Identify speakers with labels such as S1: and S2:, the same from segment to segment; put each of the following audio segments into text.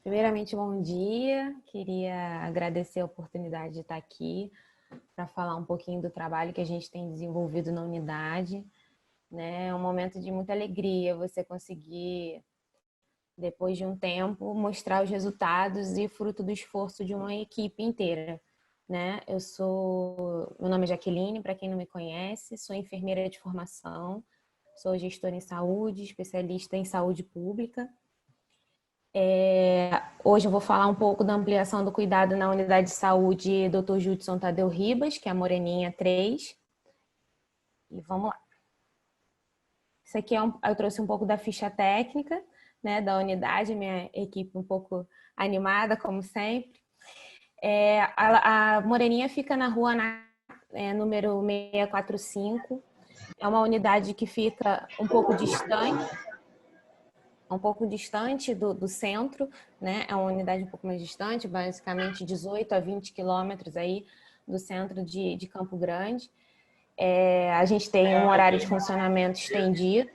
S1: Primeiramente, bom dia. Queria agradecer a oportunidade de estar aqui para falar um pouquinho do trabalho que a gente tem desenvolvido na unidade. É um momento de muita alegria você conseguir, depois de um tempo, mostrar os resultados e fruto do esforço de uma equipe inteira. Meu nome é Jaqueline, para quem não me conhece, sou enfermeira de formação, sou gestora em saúde, especialista em saúde pública. Hoje eu vou falar um pouco da ampliação do cuidado na unidade de saúde Dr. Judson Tadeu Ribas, que é a Moreninha 3. E vamos lá. Isso aqui eu trouxe um pouco da ficha técnica, da unidade, minha equipe um pouco animada, como sempre. A Moreninha fica na rua número 645. É uma unidade que fica um pouco distante do centro, É uma unidade um pouco mais distante, basicamente 18 a 20 quilômetros aí do centro de Campo Grande. A gente tem um horário de funcionamento estendido,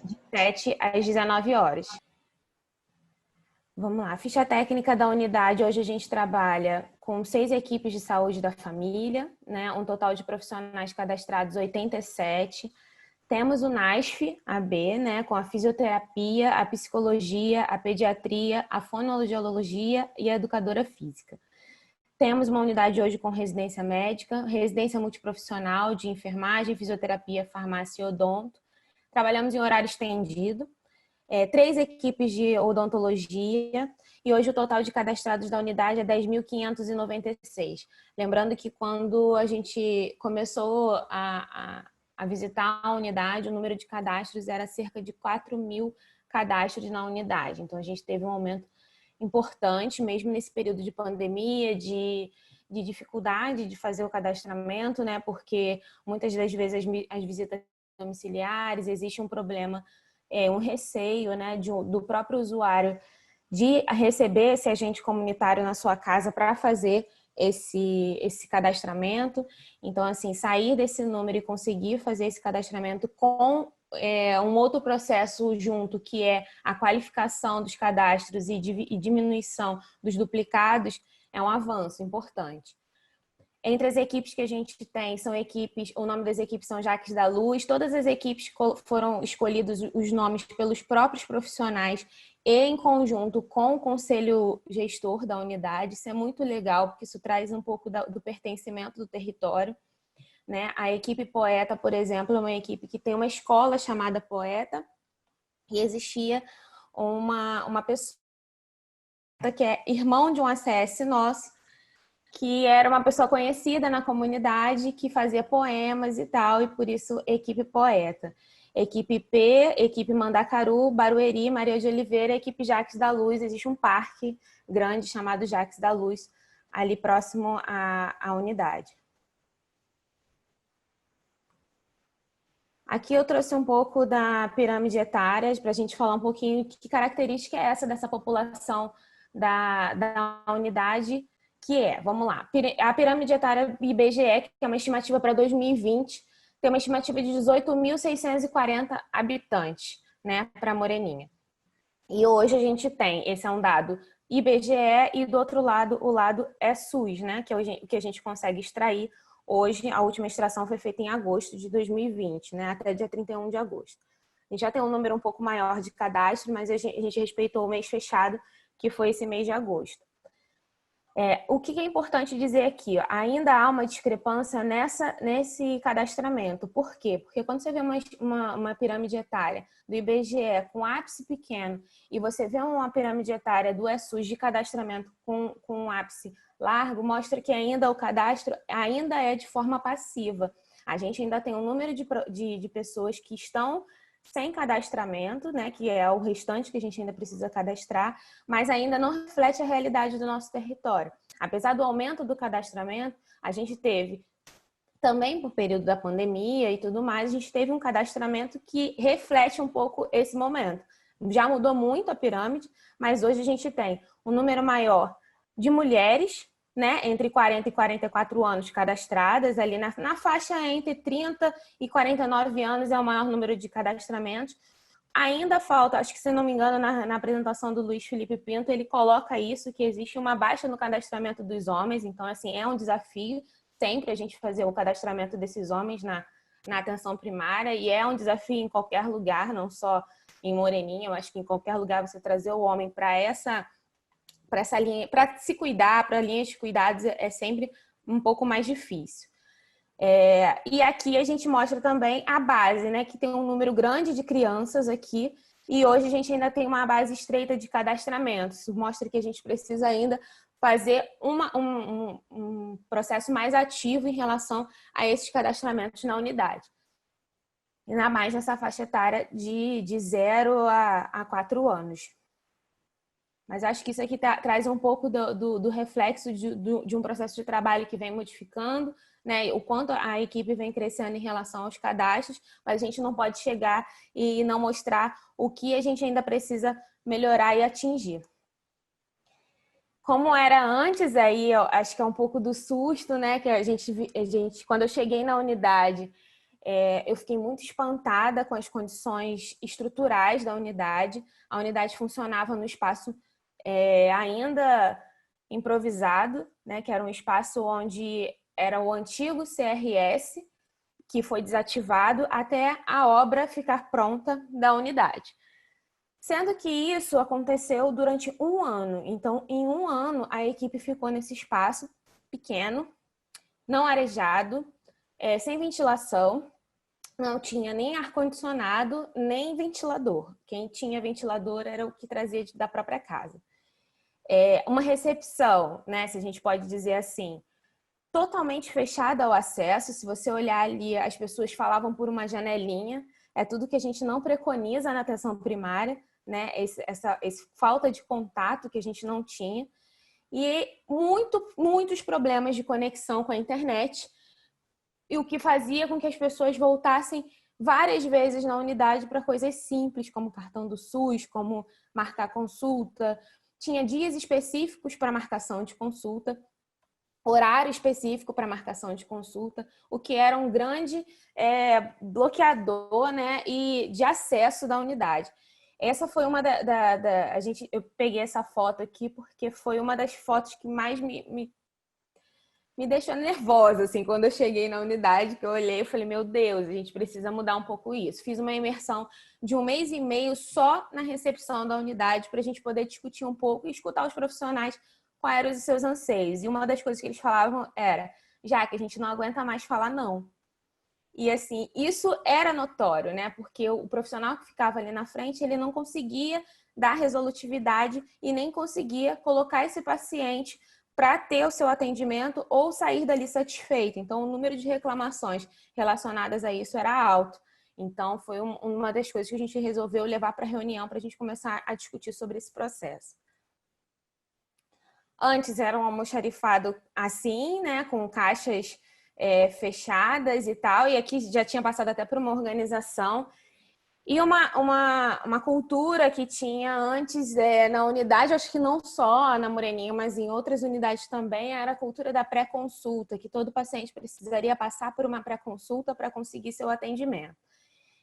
S1: de 7 às 19 horas. Vamos lá, a ficha técnica da unidade, hoje a gente trabalha com 6 equipes de saúde da família, um total de profissionais cadastrados 87. Temos o NASF-AB, com a fisioterapia, a psicologia, a pediatria, a fonoaudiologia e a educadora física. Temos uma unidade hoje com residência médica, residência multiprofissional de enfermagem, fisioterapia, farmácia e odonto. Trabalhamos em horário estendido. 3 equipes de odontologia e hoje o total de cadastrados da unidade é 10.596. Lembrando que quando a gente começou a visitar a unidade, o número de cadastros era cerca de 4.000 cadastros na unidade. Então, a gente teve um aumento importante, mesmo nesse período de pandemia, de dificuldade de fazer o cadastramento, porque muitas das vezes as visitas domiciliares, existe um problema, um receio do próprio usuário de receber esse agente comunitário na sua casa para fazer esse cadastramento. Então, assim, sair desse número e conseguir fazer esse cadastramento com um outro processo junto, que é a qualificação dos cadastros e diminuição dos duplicados, é um avanço importante. Entre as equipes que a gente tem, o nome das equipes são Jacques da Luz, todas as equipes foram escolhidos os nomes pelos próprios profissionais e em conjunto com o conselho gestor da unidade. Isso é muito legal, porque isso traz um pouco do pertencimento do território. A equipe Poeta, por exemplo, é uma equipe que tem uma escola chamada Poeta e existia uma pessoa que é irmão de um ACS nosso, que era uma pessoa conhecida na comunidade, que fazia poemas e tal, e por isso equipe Poeta. Equipe P, equipe Mandacaru, Barueri, Maria de Oliveira, equipe Jacques da Luz. Existe um parque grande chamado Jacques da Luz, ali próximo à unidade. Aqui eu trouxe um pouco da pirâmide etária, para a gente falar um pouquinho que característica é essa dessa população da unidade, vamos lá, a pirâmide etária IBGE, que é uma estimativa para 2020, tem uma estimativa de 18.640 habitantes, para Moreninha. E hoje a gente tem, esse é um dado IBGE, e do outro lado, o lado é SUS, que é o que a gente consegue extrair. Hoje, a última extração foi feita em agosto de 2020, até dia 31 de agosto. A gente já tem um número um pouco maior de cadastro, mas a gente respeitou o mês fechado, que foi esse mês de agosto. O que é importante dizer aqui? Ainda há uma discrepância nesse cadastramento. Por quê? Porque quando você vê uma pirâmide etária do IBGE com ápice pequeno e você vê uma pirâmide etária do ESUS de cadastramento com um ápice largo, mostra que ainda o cadastro ainda é de forma passiva. A gente ainda tem um número de pessoas que estão sem cadastramento, que é o restante que a gente ainda precisa cadastrar, mas ainda não reflete a realidade do nosso território. Apesar do aumento do cadastramento, a gente teve, também por período da pandemia e tudo mais, a gente teve um cadastramento que reflete um pouco esse momento. Já mudou muito a pirâmide, mas hoje a gente tem um número maior de mulheres, entre 40 e 44 anos cadastradas, ali na faixa entre 30 e 49 anos é o maior número de cadastramentos, Ainda falta, acho que se não me engano, na apresentação do Luiz Felipe Pinto, ele coloca isso, que existe uma baixa no cadastramento dos homens, então, assim, é um desafio sempre a gente fazer o cadastramento desses homens na atenção primária, e é um desafio em qualquer lugar, não só em Moreninha, eu acho que em qualquer lugar você trazer o homem para essa linha, para se cuidar, para linhas de cuidados, é sempre um pouco mais difícil. E aqui a gente mostra também a base, né? Que tem um número grande de crianças aqui e hoje a gente ainda tem uma base estreita de cadastramento. Isso mostra que a gente precisa ainda fazer um processo mais ativo em relação a esses cadastramentos na unidade. Ainda mais nessa faixa etária de 0 a 4 anos. Mas acho que isso aqui traz um pouco do reflexo de um processo de trabalho que vem modificando, né? O quanto a equipe vem crescendo em relação aos cadastros, mas a gente não pode chegar e não mostrar o que a gente ainda precisa melhorar e atingir. Como era antes, aí eu acho que é um pouco do susto, né? Que a gente quando eu cheguei na unidade, eu fiquei muito espantada com as condições estruturais da unidade. A unidade funcionava no espaço ainda improvisado, né, que era um espaço onde era o antigo CRS, que foi desativado até a obra ficar pronta da unidade. Sendo que isso aconteceu durante um ano. Então, em um ano, a equipe ficou nesse espaço pequeno, não arejado, sem ventilação, não tinha nem ar-condicionado, nem ventilador. Quem tinha ventilador era o que trazia da própria casa. Uma recepção, né, se a gente pode dizer assim, totalmente fechada ao acesso. Se você olhar ali, as pessoas falavam por uma janelinha. É tudo que a gente não preconiza na atenção primária, né? Essa falta de contato que a gente não tinha. E muitos problemas de conexão com a internet. E o que fazia com que as pessoas voltassem várias vezes na unidade para coisas simples, como cartão do SUS, como marcar consulta. Tinha dias específicos para marcação de consulta, horário específico para marcação de consulta, o que era um grande bloqueador, né, e de acesso da unidade. Essa foi uma eu peguei essa foto aqui porque foi uma das fotos que mais me deixou nervosa, assim, quando eu cheguei na unidade, que eu olhei e falei, meu Deus, a gente precisa mudar um pouco isso. Fiz uma imersão de 1 mês e meio só na recepção da unidade para a gente poder discutir um pouco e escutar os profissionais quais eram os seus anseios. E uma das coisas que eles falavam era, já que a gente não aguenta mais falar não. E assim, isso era notório, né? Porque o profissional que ficava ali na frente, ele não conseguia dar resolutividade e nem conseguia colocar esse paciente para ter o seu atendimento ou sair dali satisfeito. Então, o número de reclamações relacionadas a isso era alto. Então, foi uma das coisas que a gente resolveu levar para a reunião para a gente começar a discutir sobre esse processo. Antes era um almoxarifado assim, né, com caixas fechadas e tal, e aqui já tinha passado até por uma organização. E uma cultura que tinha antes na unidade, acho que não só na Moreninha, mas em outras unidades também, era a cultura da pré-consulta, que todo paciente precisaria passar por uma pré-consulta para conseguir seu atendimento.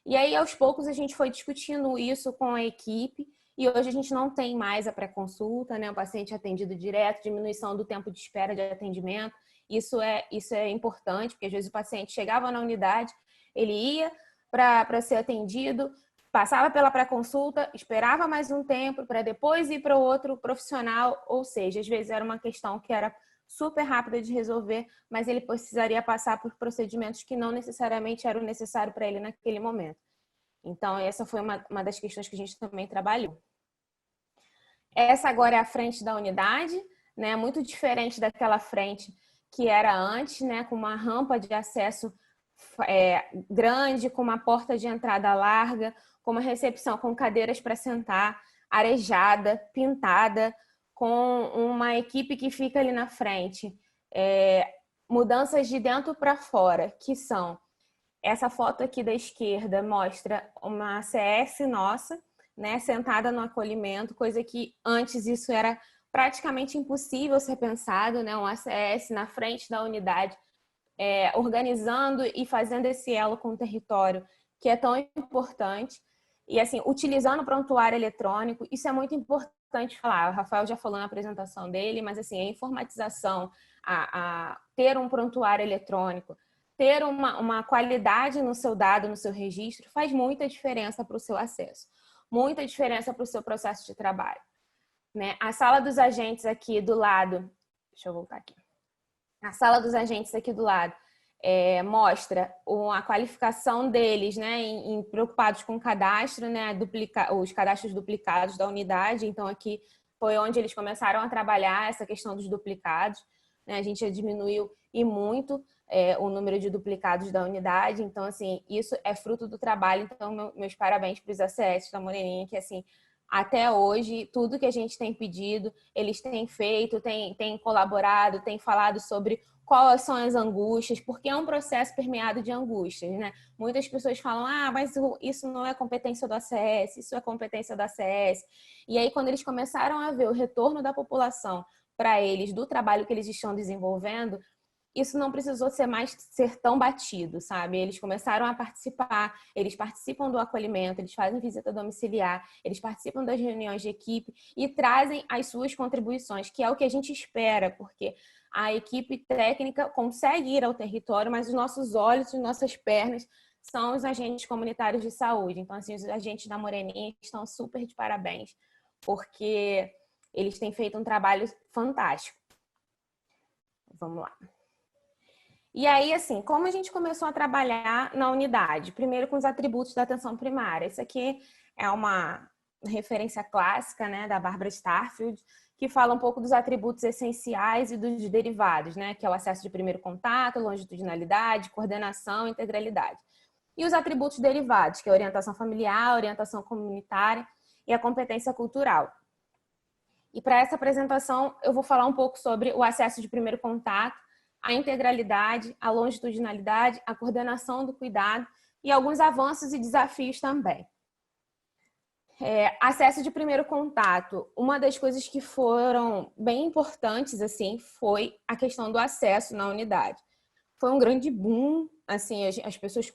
S1: E aí, aos poucos, a gente foi discutindo isso com a equipe, e hoje a gente não tem mais a pré-consulta, né? O paciente é atendido direto, diminuição do tempo de espera de atendimento. Isso é importante, porque às vezes o paciente chegava na unidade, ele ia para ser atendido, passava pela pré-consulta, esperava mais um tempo para depois ir para o outro profissional, ou seja, às vezes era uma questão que era super rápida de resolver, mas ele precisaria passar por procedimentos que não necessariamente eram necessários para ele naquele momento. Então, essa foi uma das questões que a gente também trabalhou. Essa agora é a frente da unidade, né? Muito diferente daquela frente que era antes, né? Com uma rampa de acesso grande, com uma porta de entrada larga, com uma recepção com cadeiras para sentar, arejada, pintada, com uma equipe que fica ali na frente. Mudanças de dentro para fora, que são... Essa foto aqui da esquerda mostra uma CS nossa, né, sentada no acolhimento, coisa que antes isso era praticamente impossível ser pensado, né, um ACS na frente da unidade, organizando e fazendo esse elo com o território, que é tão importante. E assim, utilizando o prontuário eletrônico, isso é muito importante falar. O Rafael já falou na apresentação dele, mas assim, a informatização, ter um prontuário eletrônico, ter uma qualidade no seu dado, no seu registro, faz muita diferença para o seu acesso, muita diferença para o seu processo de trabalho, né? A sala dos agentes aqui do lado, deixa eu voltar aqui. A sala dos agentes aqui do lado mostra a qualificação deles, né, preocupados com o cadastro, né, os cadastros duplicados da unidade. Então, aqui foi onde eles começaram a trabalhar essa questão dos duplicados, né? A gente já diminuiu e muito o número de duplicados da unidade. Então, assim, isso é fruto do trabalho. Então, meus parabéns para os ACS da Moreninha, que, assim, até hoje, tudo que a gente tem pedido, eles têm feito, têm colaborado, têm falado sobre quais são as angústias, porque é um processo permeado de angústias, né? Muitas pessoas falam, mas isso não é competência do ACS, isso é competência do ACS. E aí, quando eles começaram a ver o retorno da população para eles, do trabalho que eles estão desenvolvendo, isso não precisou ser tão batido, sabe? Eles começaram a participar, eles participam do acolhimento, eles fazem visita domiciliar, eles participam das reuniões de equipe e trazem as suas contribuições, que é o que a gente espera, porque a equipe técnica consegue ir ao território, mas os nossos olhos e nossas pernas são os agentes comunitários de saúde. Então, assim, os agentes da Moreninha estão super de parabéns, porque eles têm feito um trabalho fantástico. Vamos lá. E aí, assim, como a gente começou a trabalhar na unidade? Primeiro com os atributos da atenção primária. Isso aqui é uma referência clássica, né, da Barbara Starfield, que fala um pouco dos atributos essenciais e dos derivados, né, que é o acesso de primeiro contato, longitudinalidade, coordenação e integralidade. E os atributos derivados, que é a orientação familiar, a orientação comunitária e a competência cultural. E para essa apresentação, eu vou falar um pouco sobre o acesso de primeiro contato, a integralidade, a longitudinalidade, a coordenação do cuidado e alguns avanços e desafios também. Acesso de primeiro contato. Uma das coisas que foram bem importantes, assim, foi a questão do acesso na unidade. Foi um grande boom, assim, as pessoas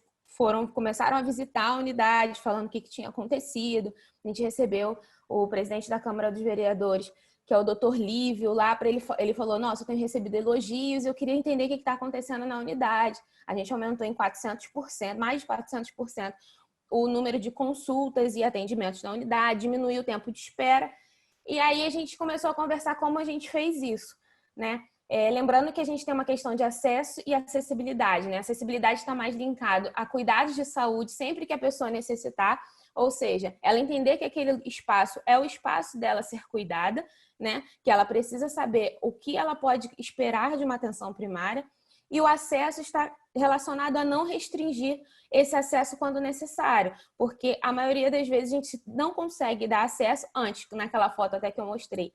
S1: começaram a visitar a unidade, falando o que tinha acontecido. A gente recebeu o presidente da Câmara dos Vereadores, que é o Dr. Lívio, lá para ele falou, nossa, eu tenho recebido elogios, eu queria entender o que está acontecendo na unidade. A gente aumentou em 400%, mais de 400%, o número de consultas e atendimentos na unidade, diminuiu o tempo de espera. E aí a gente começou a conversar como a gente fez isso, né? Lembrando que a gente tem uma questão de acesso e acessibilidade, né? A acessibilidade está mais linkado a cuidados de saúde sempre que a pessoa necessitar, ou seja, ela entender que aquele espaço é o espaço dela ser cuidada, né? Que ela precisa saber o que ela pode esperar de uma atenção primária, e o acesso está relacionado a não restringir esse acesso quando necessário, porque a maioria das vezes a gente não consegue dar acesso antes, naquela foto até que eu mostrei.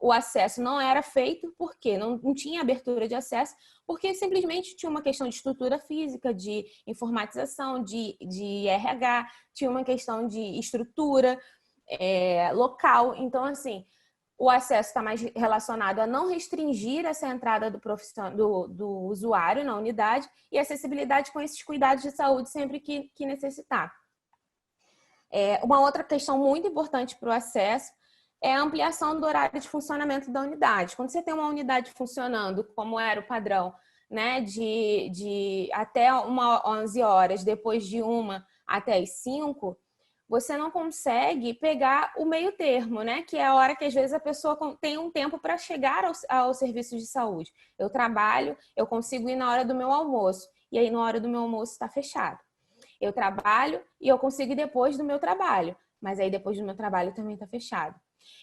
S1: O acesso não era feito porque não tinha abertura de acesso, porque simplesmente tinha uma questão de estrutura física, de informatização, de RH, tinha uma questão de estrutura local. Então, assim, o acesso está mais relacionado a não restringir essa entrada do usuário na unidade e acessibilidade com esses cuidados de saúde sempre que necessitar. Uma outra questão muito importante para o acesso é a ampliação do horário de funcionamento da unidade. Quando você tem uma unidade funcionando, como era o padrão, né, de até 11 horas, depois de 1 até as 5, você não consegue pegar o meio termo, né? Que é a hora que às vezes a pessoa tem um tempo para chegar ao serviço de saúde. Eu trabalho, eu consigo ir na hora do meu almoço, e aí na hora do meu almoço está fechado. Eu trabalho e eu consigo ir depois do meu trabalho, mas aí depois do meu trabalho também está fechado.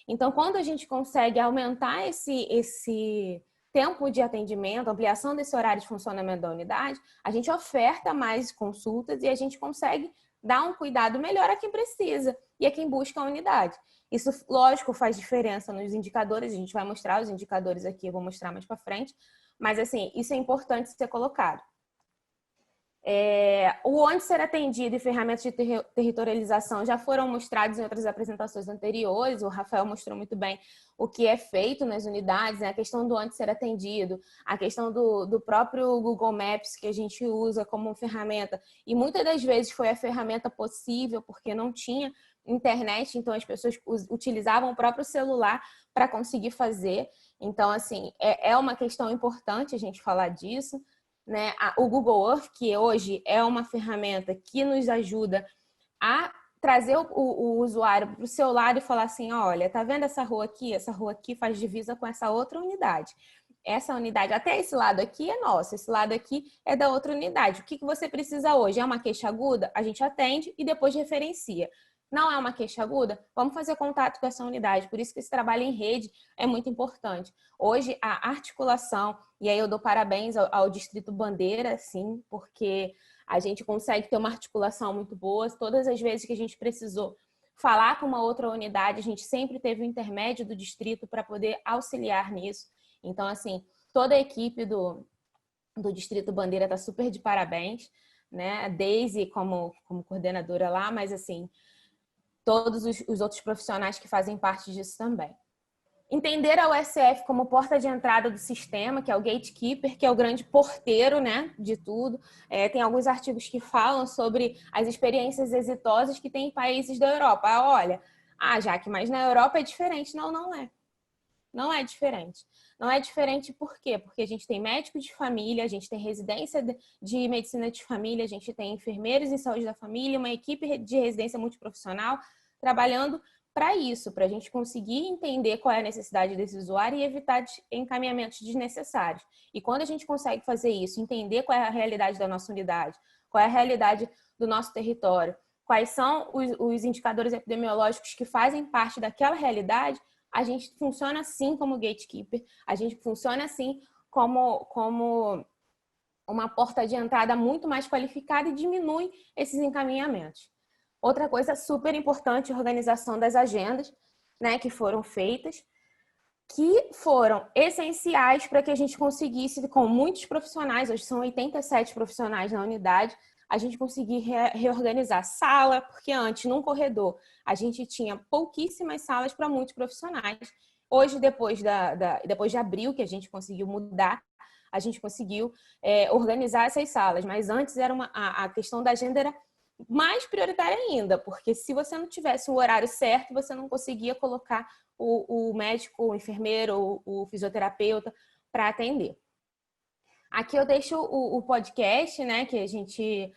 S1: Então, quando a gente consegue aumentar esse tempo de atendimento, ampliação desse horário de funcionamento da unidade, a gente oferta mais consultas e a gente consegue dar um cuidado melhor a quem precisa e a quem busca a unidade. Isso, lógico, faz diferença nos indicadores, a gente vai mostrar os indicadores aqui, eu vou mostrar mais para frente, mas assim, isso é importante ser colocado. O onde ser atendido e ferramentas de territorialização já foram mostrados em outras apresentações anteriores. O Rafael mostrou muito bem o que é feito nas unidades, né? A questão do onde ser atendido, a questão do próprio Google Maps que a gente usa como ferramenta. E muitas das vezes foi a ferramenta possível porque não tinha internet, então as pessoas utilizavam o próprio celular para conseguir fazer. Então, assim, é uma questão importante a gente falar disso. Né? O Google Earth, que hoje é uma ferramenta que nos ajuda a trazer o usuário para o seu lado e falar assim, olha, tá vendo essa rua aqui? Essa rua aqui faz divisa com essa outra unidade. Essa unidade, até esse lado aqui é nosso, esse lado aqui é da outra unidade. O que você precisa hoje? É uma queixa aguda? A gente atende e depois referencia. Não é uma queixa aguda? Vamos fazer contato com essa unidade. Por isso que esse trabalho em rede é muito importante. Hoje, a articulação, e aí eu dou parabéns ao Distrito Bandeira, sim, porque a gente consegue ter uma articulação muito boa. Todas as vezes que a gente precisou falar com uma outra unidade, a gente sempre teve o intermédio do distrito para poder auxiliar nisso. Então, assim, toda a equipe do Distrito Bandeira está super de parabéns, né? A Daisy como coordenadora lá, mas assim, todos os outros profissionais que fazem parte disso também. Entender a USF como porta de entrada do sistema, que é o gatekeeper, que é o grande porteiro, né, de tudo. Tem alguns artigos que falam sobre as experiências exitosas que tem em países da Europa. Olha, Jaque, mas na Europa é diferente. Não, não é. Não é diferente. Não é diferente por quê? Porque a gente tem médico de família, a gente tem residência de medicina de família, a gente tem enfermeiros em saúde da família, uma equipe de residência multiprofissional trabalhando para isso, para a gente conseguir entender qual é a necessidade desse usuário e evitar encaminhamentos desnecessários. E quando a gente consegue fazer isso, entender qual é a realidade da nossa unidade, qual é a realidade do nosso território, quais são os indicadores epidemiológicos que fazem parte daquela realidade, a gente funciona assim como gatekeeper, a gente funciona assim como uma porta de entrada muito mais qualificada e diminui esses encaminhamentos. Outra coisa super importante, a organização das agendas, né, que foram feitas, que foram essenciais para que a gente conseguisse, com muitos profissionais, hoje são 87 profissionais na unidade, a gente conseguir reorganizar sala, porque antes, num corredor, a gente tinha pouquíssimas salas para muitos profissionais. Hoje, depois de abril, que a gente conseguiu mudar, a gente conseguiu organizar essas salas, mas antes era a questão da agenda era mais prioritária ainda, porque se você não tivesse o horário certo, você não conseguia colocar o médico, o enfermeiro, o fisioterapeuta para atender. Aqui eu deixo o podcast, né, que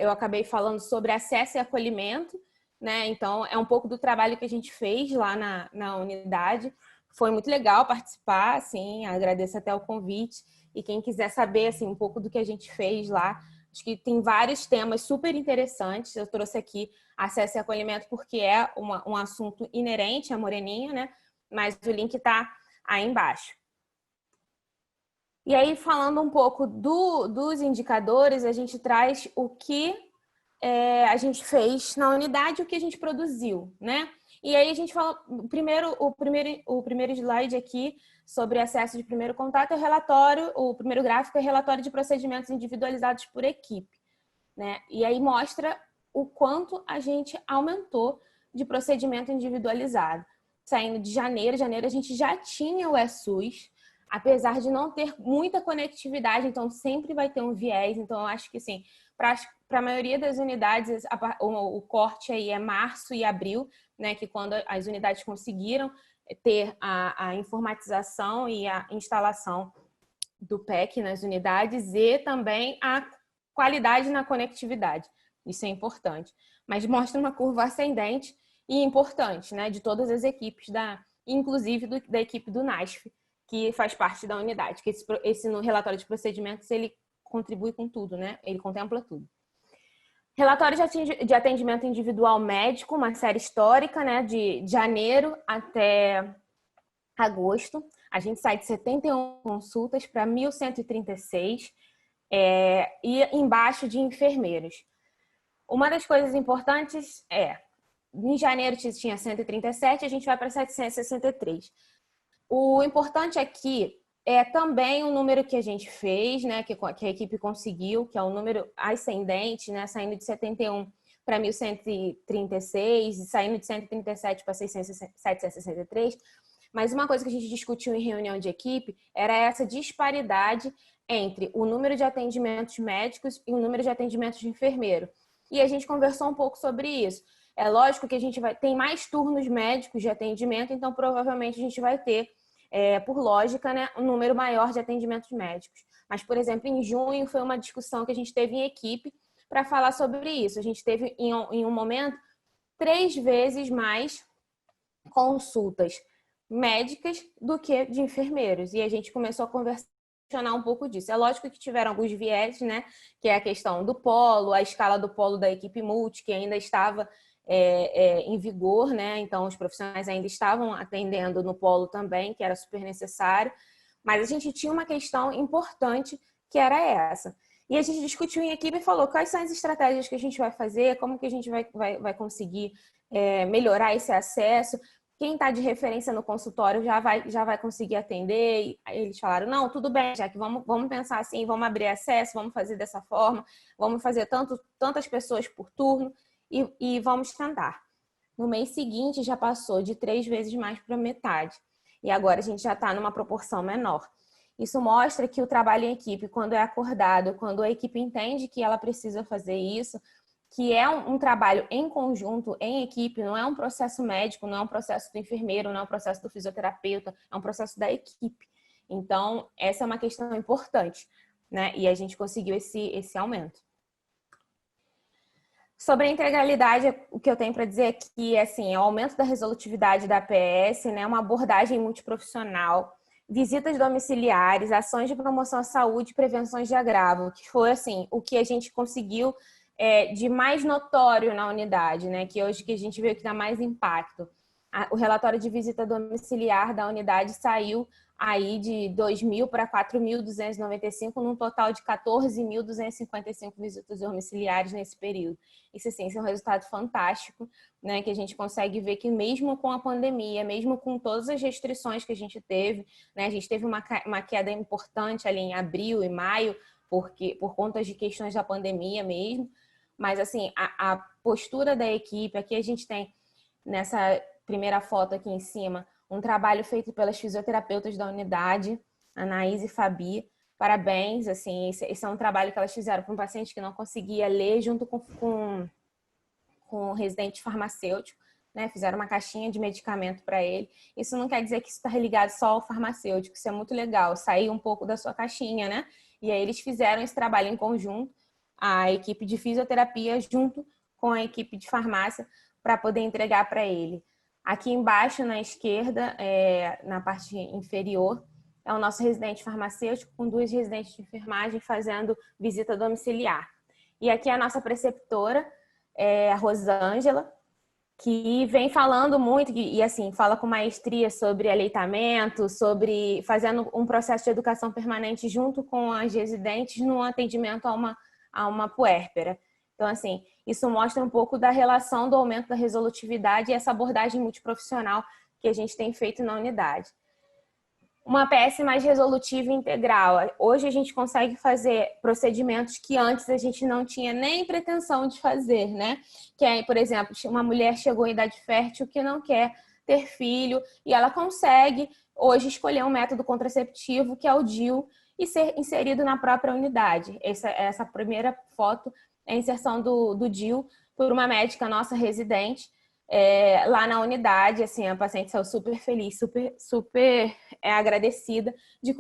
S1: eu acabei falando sobre acesso e acolhimento, né, então é um pouco do trabalho que a gente fez lá na unidade. Foi muito legal participar, assim, agradeço até o convite, e quem quiser saber, assim, um pouco do que a gente fez lá, acho que tem vários temas super interessantes. Eu trouxe aqui acesso e acolhimento porque é um assunto inerente à Moreninha, né? Mas o link está aí embaixo. E aí, falando um pouco dos indicadores, a gente traz o que a gente fez na unidade, o que a gente produziu, né? E aí a gente fala, o primeiro slide aqui sobre acesso de primeiro contato é o relatório, o primeiro gráfico é o relatório de procedimentos individualizados por equipe, né? E aí mostra o quanto a gente aumentou de procedimento individualizado. Saindo de janeiro a gente já tinha o ESUS, apesar de não ter muita conectividade, então sempre vai ter um viés. Então eu acho que assim, para a maioria das unidades, o corte aí é março e abril, né, que quando as unidades conseguiram ter a informatização e a instalação do PEC nas unidades e também a qualidade na conectividade. Isso é importante. Mas mostra uma curva ascendente e importante, né, de todas as equipes, inclusive da equipe do NASF, que faz parte da unidade, que esse no relatório de procedimentos, ele contribui com tudo, né? Ele contempla tudo. Relatório de atendimento individual médico, uma série histórica, né? De janeiro até agosto. A gente sai de 71 consultas para 1.136 e embaixo de enfermeiros. Uma das coisas importantes em janeiro tinha 137, a gente vai para 763. O importante aqui é também um número que a gente fez, né, que a equipe conseguiu, que é um número ascendente, né, saindo de 71 para 1.136 e saindo de 137 para 763. Mas uma coisa que a gente discutiu em reunião de equipe era essa disparidade entre o número de atendimentos médicos e o número de atendimentos de enfermeiro. E a gente conversou um pouco sobre isso. É lógico que a gente tem mais turnos médicos de atendimento, então provavelmente a gente vai ter, por lógica, né, um número maior de atendimentos médicos. Mas, por exemplo, em junho foi uma discussão que a gente teve em equipe para falar sobre isso. A gente teve, em um momento, 3 vezes mais consultas médicas do que de enfermeiros. E a gente começou a questionar um pouco disso. É lógico que tiveram alguns viés, né? Que é a questão do polo, a escala do polo da equipe multi, que ainda estava em vigor, né? Então, os profissionais ainda estavam atendendo no polo também, que era super necessário. Mas a gente tinha uma questão importante, que era essa. E a gente discutiu em equipe e falou quais são as estratégias que a gente vai fazer, como que a gente vai conseguir melhorar esse acesso. Quem está de referência no consultório já vai conseguir atender. E aí eles falaram, não, tudo bem, já que vamos pensar assim, vamos abrir acesso, vamos fazer dessa forma, vamos fazer tantas pessoas por turno e vamos tentar. No mês seguinte já passou de 3 vezes mais para metade. E agora a gente já está numa proporção menor. Isso mostra que o trabalho em equipe, quando é acordado, quando a equipe entende que ela precisa fazer isso, que é um trabalho em conjunto, em equipe, não é um processo médico, não é um processo do enfermeiro, não é um processo do fisioterapeuta, é um processo da equipe. Então, essa é uma questão importante, né? E a gente conseguiu esse aumento. Sobre a integralidade, o que eu tenho para dizer é que, assim, o aumento da resolutividade da APS, né, uma abordagem multiprofissional, visitas domiciliares, ações de promoção à saúde, prevenções de agravo, que foi, assim, o que a gente conseguiu de mais notório na unidade, né, que hoje que a gente vê que dá mais impacto. O relatório de visita domiciliar da unidade saiu aí de 2.000 para 4.295, num total de 14.255 visitas domiciliares nesse período. Isso, assim, é um resultado fantástico, né? Que a gente consegue ver que mesmo com a pandemia, mesmo com todas as restrições que a gente teve, né? A gente teve uma queda importante ali em abril e maio, por conta de questões da pandemia mesmo, mas, assim, a postura da equipe, aqui a gente tem, nessa primeira foto aqui em cima, um trabalho feito pelas fisioterapeutas da unidade, Anaís e Fabi. Parabéns, assim, esse é um trabalho que elas fizeram para um paciente que não conseguia ler, junto com o residente farmacêutico, né? Fizeram uma caixinha de medicamento para ele. Isso não quer dizer que isso está ligado só ao farmacêutico, isso é muito legal, sair um pouco da sua caixinha, né? E aí eles fizeram esse trabalho em conjunto, a equipe de fisioterapia junto com a equipe de farmácia, para poder entregar para ele. Aqui embaixo, na esquerda, na parte inferior, é o nosso residente farmacêutico com 2 residentes de enfermagem fazendo visita domiciliar. E aqui é a nossa preceptora, a Rosângela, que vem falando muito e assim, fala com maestria sobre aleitamento, sobre fazendo um processo de educação permanente junto com as residentes no atendimento a uma puérpera. Então, assim, isso mostra um pouco da relação do aumento da resolutividade e essa abordagem multiprofissional que a gente tem feito na unidade. Uma PS mais resolutiva e integral. Hoje a gente consegue fazer procedimentos que antes a gente não tinha nem pretensão de fazer, né? Que é, por exemplo, uma mulher chegou em idade fértil que não quer ter filho e ela consegue hoje escolher um método contraceptivo, que é o DIU, e ser inserido na própria unidade. Essa primeira foto é a inserção do DIU por uma médica nossa residente, lá na unidade. Assim, a paciente saiu super feliz, super agradecida de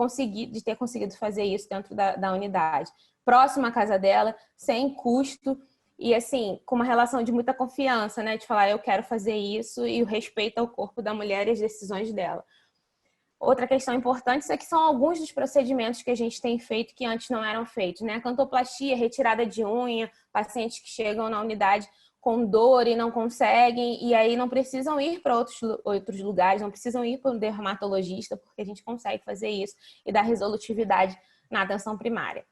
S1: ter conseguido fazer isso dentro da unidade. Próxima à casa dela, sem custo e, assim, com uma relação de muita confiança, né? De falar, eu quero fazer isso, e o respeito ao corpo da mulher e as decisões dela. Outra questão importante é que são alguns dos procedimentos que a gente tem feito que antes não eram feitos, né? Cantoplastia, retirada de unha, pacientes que chegam na unidade com dor e não conseguem, e aí não precisam ir para outros lugares, não precisam ir para um dermatologista, porque a gente consegue fazer isso e dar resolutividade na atenção primária.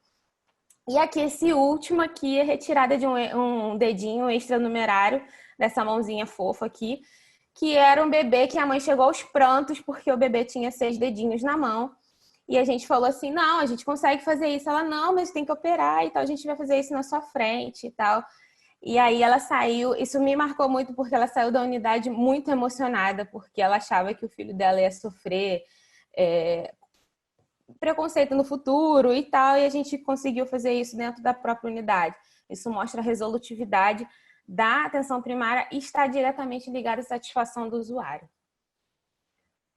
S1: E aqui, esse último aqui é retirada de um dedinho extranumerário dessa mãozinha fofa aqui, que era um bebê que a mãe chegou aos prantos porque o bebê tinha 6 dedinhos na mão. E a gente falou assim, não, a gente consegue fazer isso. Ela, não, mas tem que operar e tal, a gente vai fazer isso na sua frente e tal. E aí ela saiu, isso me marcou muito porque ela saiu da unidade muito emocionada, porque ela achava que o filho dela ia sofrer preconceito no futuro e tal, e a gente conseguiu fazer isso dentro da própria unidade. Isso mostra a resolutividade da atenção primária e está diretamente ligada à satisfação do usuário.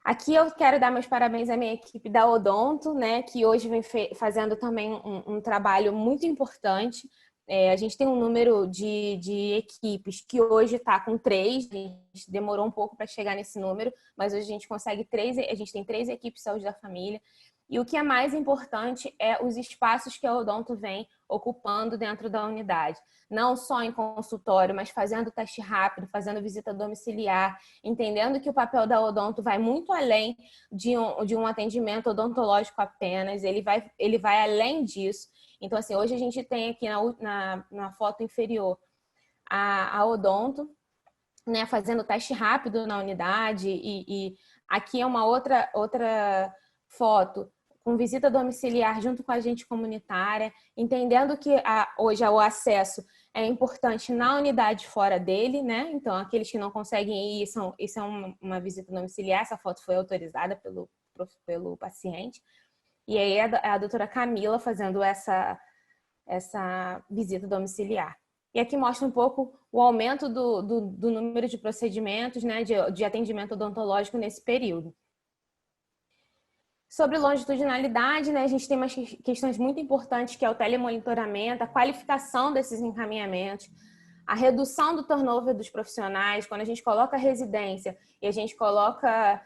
S1: Aqui eu quero dar meus parabéns à minha equipe da Odonto, né, que hoje vem fazendo também um trabalho muito importante. A gente tem um número de equipes que hoje está com 3, a gente demorou um pouco para chegar nesse número, mas hoje a gente consegue 3, a gente tem 3 equipes de saúde da família. E o que é mais importante é os espaços que a Odonto vem ocupando dentro da unidade. Não só em consultório, mas fazendo teste rápido, fazendo visita domiciliar, entendendo que o papel da Odonto vai muito além de um atendimento odontológico apenas, ele vai além disso. Então, assim, hoje a gente tem aqui na foto inferior a Odonto, né, fazendo teste rápido na unidade, e aqui é uma outra foto com visita domiciliar junto com a gente comunitária, entendendo que hoje o acesso é importante na unidade fora dele, né? Então, aqueles que não conseguem ir, isso é uma visita domiciliar, essa foto foi autorizada pelo paciente. E aí a doutora Camila fazendo essa visita domiciliar. E aqui mostra um pouco o aumento do número de procedimentos, né, de atendimento odontológico nesse período. Sobre longitudinalidade, né, a gente tem umas questões muito importantes, que é o telemonitoramento, a qualificação desses encaminhamentos, a redução do turnover dos profissionais. Quando a gente coloca residência e a gente coloca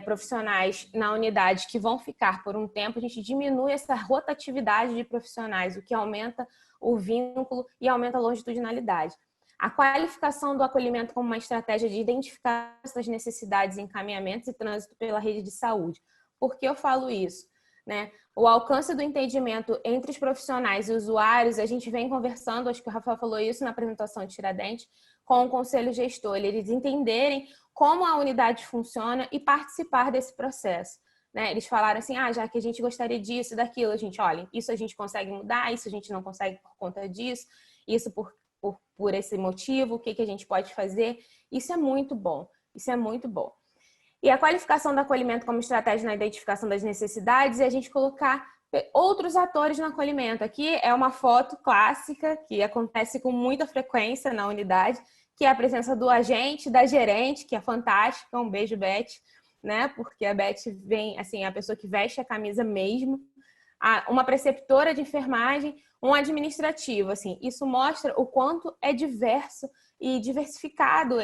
S1: profissionais na unidade que vão ficar por um tempo, a gente diminui essa rotatividade de profissionais, o que aumenta o vínculo e aumenta a longitudinalidade. A qualificação do acolhimento como uma estratégia de identificar essas necessidades, encaminhamentos e trânsito pela rede de saúde. Por que eu falo isso? Né? O alcance do entendimento entre os profissionais e usuários, a gente vem conversando, acho que o Rafael falou isso na apresentação de Tiradentes, com o conselho gestor, eles entenderem como a unidade funciona e participar desse processo. Né? Eles falaram assim, já que a gente gostaria disso, daquilo, a gente, olha, isso a gente consegue mudar, isso a gente não consegue por conta disso, isso por esse motivo, o que a gente pode fazer. Isso é muito bom, isso é muito bom. E a qualificação do acolhimento como estratégia na identificação das necessidades é a gente colocar outros atores no acolhimento. Aqui é uma foto clássica que acontece com muita frequência na unidade, que é a presença do agente, da gerente, que é fantástica. Um beijo, Beth, né? Porque a Beth vem, assim, a pessoa que veste a camisa mesmo. Uma preceptora de enfermagem, um administrativo, assim. Isso mostra o quanto é diverso e diversificado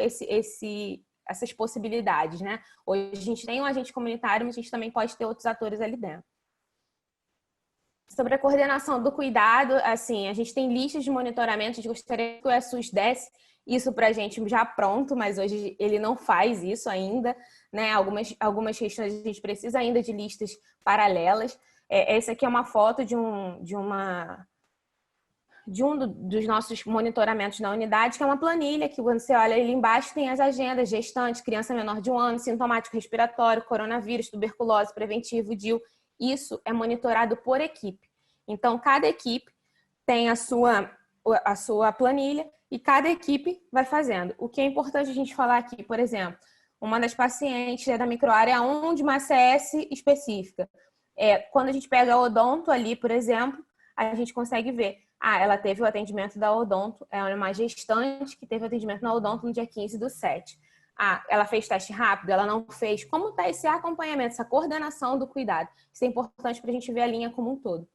S1: essas possibilidades, né? Hoje a gente tem um agente comunitário, mas a gente também pode ter outros atores ali dentro. Sobre a coordenação do cuidado, assim, a gente tem listas de monitoramento, a gente gostaria que o ESUS desse isso para a gente já pronto, mas hoje ele não faz isso ainda, né? Algumas questões a gente precisa ainda de listas paralelas. Essa aqui é uma foto de um dos nossos monitoramentos na unidade, que é uma planilha que quando você olha ali embaixo tem as agendas, gestante, criança menor de 1 ano, sintomático respiratório, coronavírus, tuberculose, preventivo, DIU. Isso é monitorado por equipe. Então, cada equipe tem a sua planilha e cada equipe vai fazendo. O que é importante a gente falar aqui, por exemplo, uma das pacientes é da microárea 1 de uma ACS específica. Quando a gente pega a odonto ali, por exemplo, a gente consegue ver. Ela teve o atendimento da odonto, ela é uma gestante que teve o atendimento na odonto no dia 15/7. Ela fez teste rápido, ela não fez. Como está esse acompanhamento, essa coordenação do cuidado? Isso é importante para a gente ver a linha como um todo.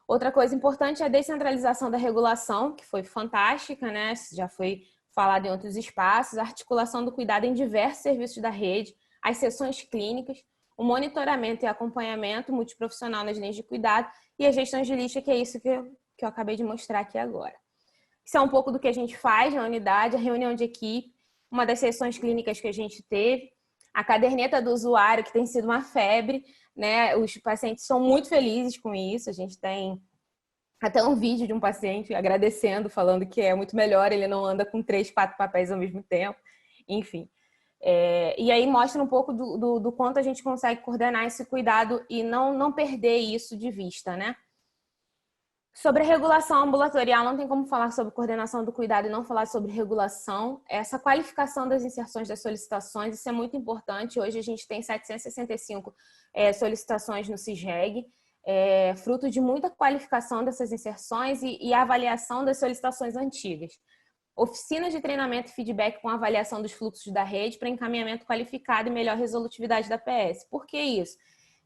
S1: Outra coisa importante é a descentralização da regulação, que foi fantástica, né? Já foi falado em outros espaços, a articulação do cuidado em diversos serviços da rede, as sessões clínicas, o monitoramento e acompanhamento multiprofissional nas linhas de cuidado e a gestão de lista, que é isso que eu acabei de mostrar aqui agora. Isso é um pouco do que a gente faz na unidade, a reunião de equipe, uma das sessões clínicas que a gente teve, a caderneta do usuário, que tem sido uma febre, né? Os pacientes são muito felizes com isso, a gente tem até um vídeo de um paciente agradecendo, falando que é muito melhor, ele não anda com 3, 4 papéis ao mesmo tempo, enfim. E aí mostra um pouco do quanto a gente consegue coordenar esse cuidado e não perder isso de vista, né? Sobre a regulação ambulatorial, não tem como falar sobre coordenação do cuidado e não falar sobre regulação. Essa qualificação das inserções das solicitações, isso é muito importante. Hoje a gente tem 765 solicitações no CISREG, fruto de muita qualificação dessas inserções e avaliação das solicitações antigas. Oficinas de treinamento e feedback com avaliação dos fluxos da rede para encaminhamento qualificado e melhor resolutividade da PS. Por que isso?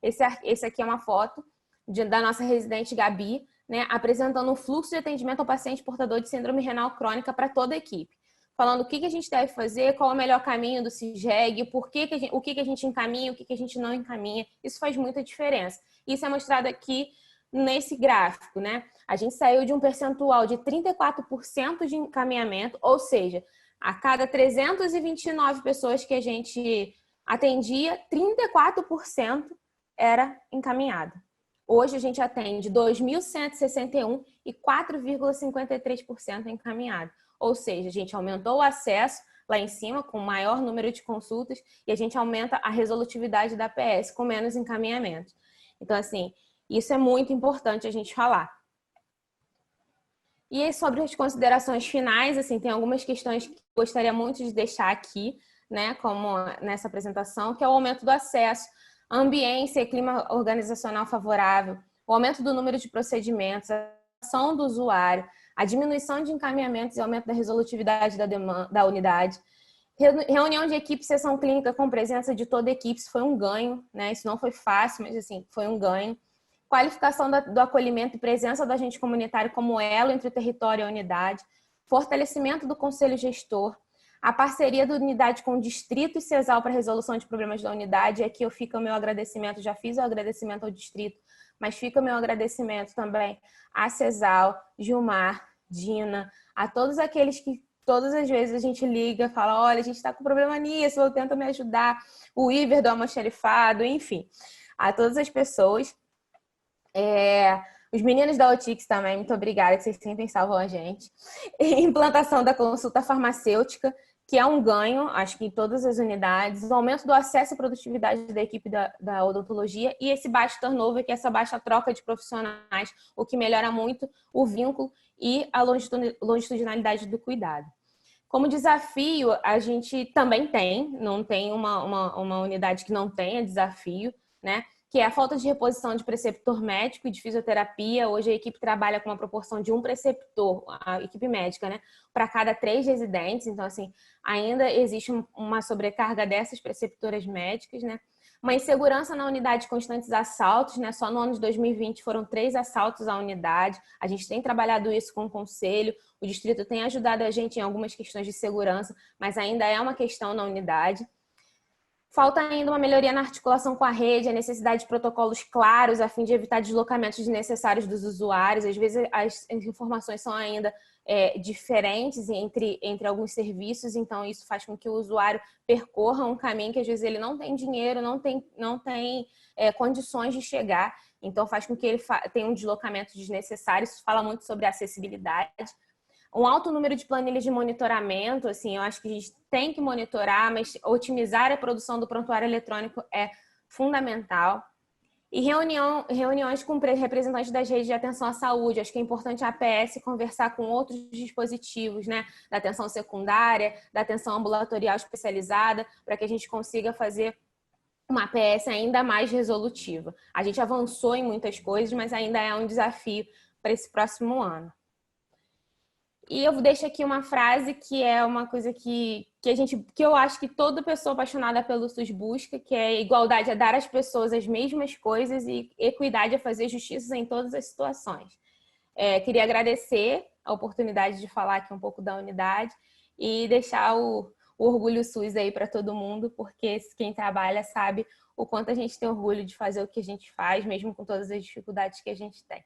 S1: Esse aqui é uma foto da nossa residente Gabi, né, apresentando um fluxo de atendimento ao paciente portador de síndrome renal crônica para toda a equipe. Falando o que a gente deve fazer, qual é o melhor caminho do CISREG, o que a gente encaminha, o que a gente não encaminha. Isso faz muita diferença. Isso é mostrado aqui nesse gráfico, né? A gente saiu de um percentual de 34% de encaminhamento, ou seja, a cada 329 pessoas que a gente atendia, 34% era encaminhada. Hoje a gente atende 2.161 e 4,53% encaminhado. Ou seja, a gente aumentou o acesso lá em cima com maior número de consultas e a gente aumenta a resolutividade da PS com menos encaminhamentos. Então, assim, isso é muito importante a gente falar. E sobre as considerações finais, assim, tem algumas questões que eu gostaria muito de deixar aqui, né, como nessa apresentação, que é o aumento do acesso, a ambiência e clima organizacional favorável, o aumento do número de procedimentos, a ação do usuário, a diminuição de encaminhamentos e aumento da resolutividade da unidade. Reunião de equipe, sessão clínica com presença de toda a equipe, isso foi um ganho, né? Isso não foi fácil, mas assim, foi um ganho. Qualificação do acolhimento e presença do agente comunitário como elo entre o território e a unidade. Fortalecimento do conselho gestor. A parceria da unidade com o distrito e CESAL para a resolução de problemas da unidade. Aqui eu fico o meu agradecimento, já fiz o agradecimento ao distrito, mas fica o meu agradecimento também a CESAL, Gilmar, Dina, a todos aqueles que todas as vezes a gente liga, fala, olha, a gente está com problema nisso, eu tento me ajudar, o Iver do almoxarifado, enfim, a todas as pessoas. Os meninos da Otix também, muito obrigada, que vocês sempre salvam a gente. Implantação da consulta farmacêutica, que é um ganho, acho que em todas as unidades, o aumento do acesso e produtividade da equipe da odontologia e esse baixo turnover, que é essa baixa troca de profissionais, o que melhora muito o vínculo e a longitudinalidade do cuidado. Como desafio, a gente também não tem uma unidade que não tenha desafio, né? Que é a falta de reposição de preceptor médico e de fisioterapia. Hoje a equipe trabalha com uma proporção de um preceptor, a equipe médica, né, para cada 3 residentes. Então, assim, ainda existe uma sobrecarga dessas preceptoras médicas, né? Uma insegurança na unidade de constantes assaltos, né? Só no ano de 2020 foram 3 assaltos à unidade. A gente tem trabalhado isso com o conselho. O distrito tem ajudado a gente em algumas questões de segurança, mas ainda é uma questão na unidade. Falta ainda uma melhoria na articulação com a rede, a necessidade de protocolos claros a fim de evitar deslocamentos desnecessários dos usuários. Às vezes as informações são ainda diferentes entre alguns serviços, então isso faz com que o usuário percorra um caminho que às vezes ele não tem dinheiro, não tem condições de chegar, então faz com que ele tenha um deslocamento desnecessário. Isso fala muito sobre acessibilidade. Um alto número de planilhas de monitoramento, assim, eu acho que a gente tem que monitorar, mas otimizar a produção do prontuário eletrônico é fundamental. E reuniões com representantes das redes de atenção à saúde. Acho que é importante a APS conversar com outros dispositivos, né? Da atenção secundária, da atenção ambulatorial especializada, para que a gente consiga fazer uma APS ainda mais resolutiva. A gente avançou em muitas coisas, mas ainda é um desafio para esse próximo ano. E eu deixo aqui uma frase que é uma coisa que eu acho que toda pessoa apaixonada pelo SUS busca, que é igualdade a dar às pessoas as mesmas coisas e equidade a fazer justiça em todas as situações. Queria agradecer a oportunidade de falar aqui um pouco da unidade e deixar o orgulho SUS aí para todo mundo, porque quem trabalha sabe o quanto a gente tem orgulho de fazer o que a gente faz, mesmo com todas as dificuldades que a gente tem.